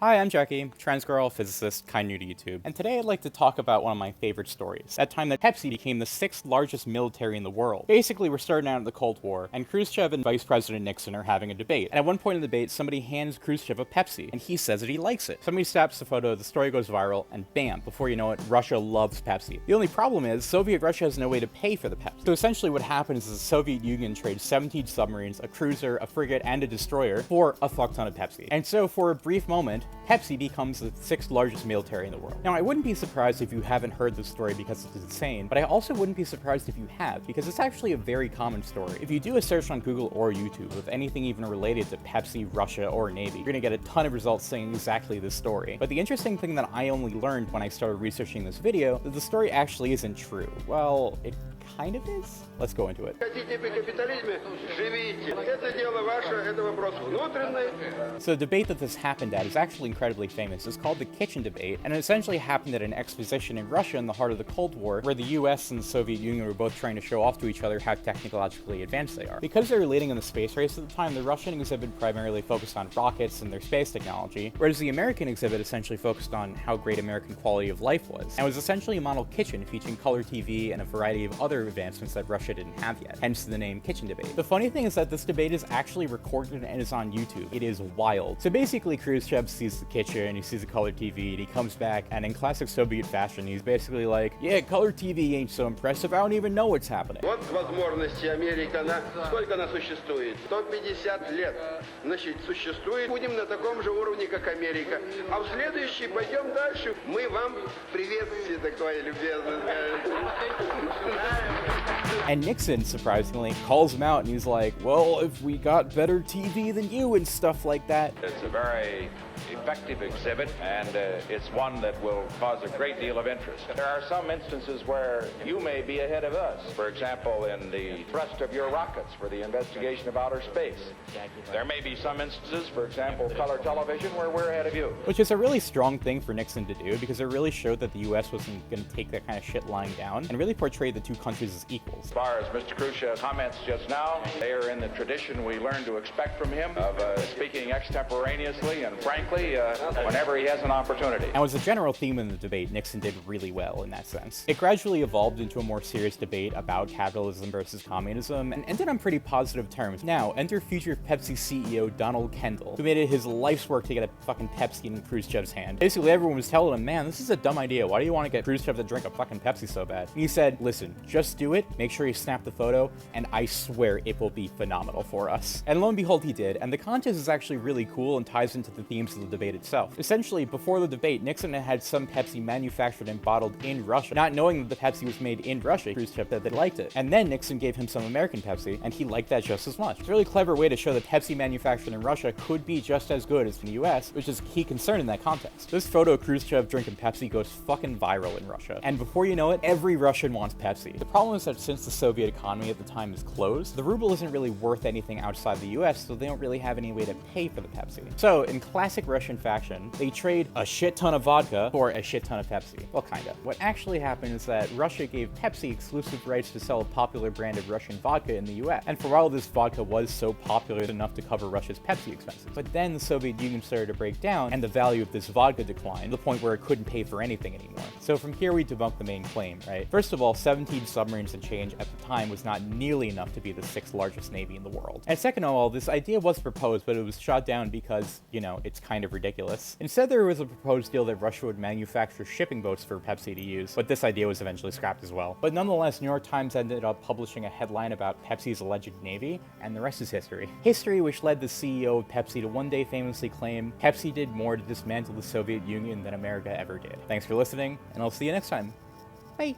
Hi, I'm Jackie, trans girl, physicist, kinda new to YouTube, and today I'd like to talk about one of my favorite stories. That time that Pepsi became the 6th largest military in the world. Basically, we're starting out of the Cold War, and Khrushchev and Vice President Nixon are having a debate. And at one point in the debate, somebody hands Khrushchev a Pepsi, and he says that he likes it. Somebody snaps the photo, the story goes viral, and bam, before you know it, Russia loves Pepsi. The only problem is, Soviet Russia has no way to pay for the Pepsi. So essentially what happens is the Soviet Union trades 17 submarines, a cruiser, a frigate, and a destroyer for a fuck ton of Pepsi. And so for a brief moment, Pepsi becomes the 6th largest military in the world. Now, I wouldn't be surprised if you haven't heard this story because it's insane, but I also wouldn't be surprised if you have, because it's actually a very common story. If you do a search on Google or YouTube with anything even related to Pepsi, Russia, or Navy, you're gonna get a ton of results saying exactly this story. But the interesting thing that I only learned when I started researching this video, that the story actually isn't true. Well, it kind of is? Let's go into it. So the debate that this happened at is actually incredibly famous. It's called the Kitchen Debate, and it essentially happened at an exposition in Russia in the heart of the Cold War, where the US and the Soviet Union were both trying to show off to each other how technologically advanced they are. Because they were leading in the space race at the time, the Russian exhibit primarily focused on rockets and their space technology, whereas the American exhibit essentially focused on how great American quality of life was, and was essentially a model kitchen featuring color TV and a variety of other advancements that Russia didn't have yet, hence the name Kitchen Debate. The funny thing is that this debate is actually recorded and is on YouTube. It is wild. So basically, Khrushchev sees the kitchen, he sees the color TV, and he comes back, and in classic Soviet fashion, he's basically like, yeah, color TV ain't so impressive, I don't even know what's happening. Вот возможности Америка, сколько она существует? 150 лет. Значит, существует. Будем на таком же уровне, как Америка. А в следующий пойдем дальше. Мы вам приветствие такое любезное. And Nixon, surprisingly, calls him out and he's like, well, if we got better TV than you and stuff like that. It's a very effective exhibit, and it's one that will cause a great deal of interest. There are some instances where you may be ahead of us. For example, in the thrust of your rockets for the investigation of outer space. There may be some instances, for example, color television, where we're ahead of you. Which is a really strong thing for Nixon to do, because it really showed that the US wasn't going to take that kind of shit lying down, and really portray the two countries as equals. As far as Mr. Khrushchev's comments just now, they are in the tradition we learned to expect from him of speaking extemporaneously and frankly whenever he has an opportunity. And was a general theme in the debate, Nixon did really well in that sense. It gradually evolved into a more serious debate about capitalism versus communism, and ended on pretty positive terms. Now, enter future Pepsi CEO Donald Kendall, who made it his life's work to get a fucking Pepsi in Khrushchev's hand. Basically, everyone was telling him, man, this is a dumb idea. Why do you want to get Khrushchev to drink a fucking Pepsi so bad? And he said, listen, just do it, make sure you snap the photo, and I swear it will be phenomenal for us. And lo and behold, he did, and the contest is actually really cool and ties into the themes of the debate itself. Essentially, before the debate, Nixon had some Pepsi manufactured and bottled in Russia, not knowing that the Pepsi was made in Russia. Khrushchev said they liked it. And then Nixon gave him some American Pepsi, and he liked that just as much. It's a really clever way to show that Pepsi manufactured in Russia could be just as good as in the US, which is a key concern in that context. This photo of Khrushchev drinking Pepsi goes fucking viral in Russia, and before you know it, every Russian wants Pepsi. The problem is that since the Soviet economy at the time is closed, the ruble isn't really worth anything outside the US, so they don't really have any way to pay for the Pepsi. So, in classic Russian fashion, they trade a shit ton of vodka for a shit ton of Pepsi. Well, kinda. What actually happened is that Russia gave Pepsi exclusive rights to sell a popular brand of Russian vodka in the US. And for a while, this vodka was so popular enough to cover Russia's Pepsi expenses. But then the Soviet Union started to break down, and the value of this vodka declined, to the point where it couldn't pay for anything anymore. So from here, we debunk the main claim, right? First of all, 17 submarines and change at the time was not nearly enough to be the 6th largest navy in the world. And second of all, this idea was proposed, but it was shot down because, you know, it's kind of ridiculous. Instead, there was a proposed deal that Russia would manufacture shipping boats for Pepsi to use, but this idea was eventually scrapped as well. But nonetheless, New York Times ended up publishing a headline about Pepsi's alleged navy, and the rest is history. History which led the CEO of Pepsi to one day famously claim, Pepsi did more to dismantle the Soviet Union than America ever did. Thanks for listening, and I'll see you next time. Bye!